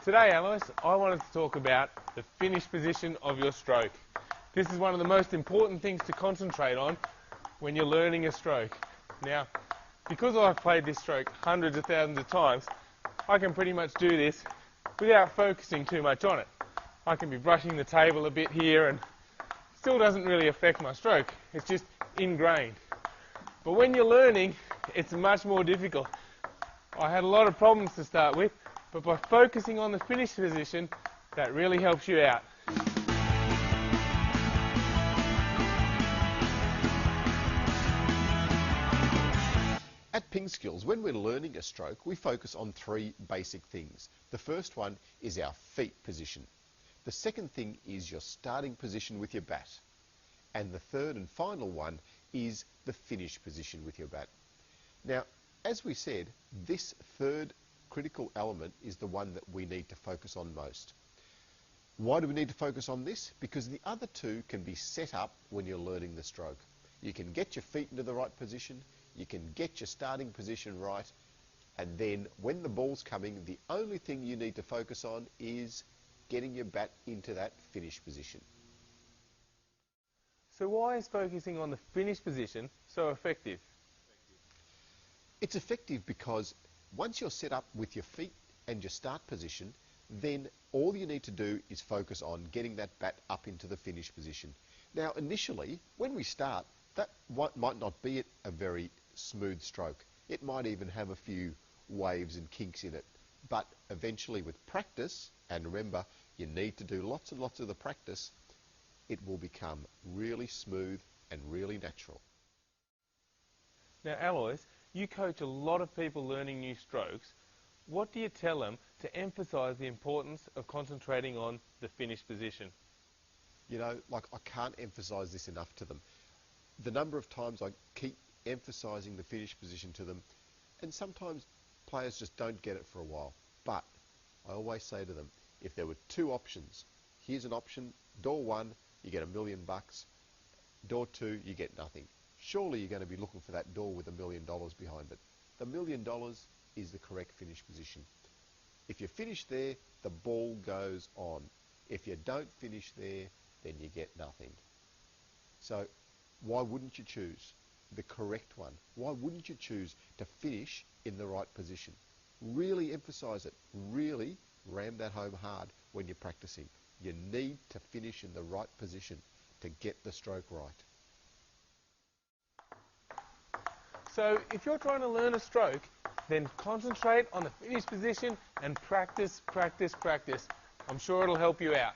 Today, Alois, I wanted to talk about the finish position of your stroke. This is one of the most important things to concentrate on when you're learning a stroke. Now, because I've played this stroke hundreds of thousands of times, I can pretty much do this without focusing too much on it. I can be brushing the table a bit here and it still doesn't really affect my stroke. It's just ingrained. But when you're learning, it's much more difficult. I had a lot of problems to start with, but by focusing on the finish position, that really helps you out. At Ping Skills, when we're learning a stroke, we focus on three basic things. The first one is our feet position. The second thing is your starting position with your bat. And the third and final one is the finish position with your bat. Now, as we said, this third critical element is the one that we need to focus on most. Why do we need to focus on this? Because the other two can be set up when you're learning the stroke. You can get your feet into the right position, you can get your starting position right, and then when the ball's coming, the only thing you need to focus on is getting your bat into that finish position. So why is focusing on the finish position so effective? It's effective because once you're set up with your feet and your start position, then all you need to do is focus on getting that bat up into the finish position. Now, initially, when we start, that might not be a very smooth stroke. It might even have a few waves and kinks in it. But eventually with practice, and remember, you need to do lots and lots of the practice, it will become really smooth and really natural. Now, Alois, you coach a lot of people learning new strokes. What do you tell them to emphasise the importance of concentrating on the finish position? You know, like, I can't emphasise this enough to them. The number of times I keep emphasising the finish position to them, and sometimes players just don't get it for a while. But I always say to them, if there were two options, here's an option, door one, you get $1 million. Door two, you get nothing. Surely you're going to be looking for that door with $1 million behind it. The $1 million is the correct finish position. If you finish there, the ball goes on. If you don't finish there, then you get nothing. So why wouldn't you choose the correct one? Why wouldn't you choose to finish in the right position? Really emphasise it. Really ram that home hard when you're practicing. You need to finish in the right position to get the stroke right. So if you're trying to learn a stroke, then concentrate on the finish position and practice, practice, practice. I'm sure it'll help you out.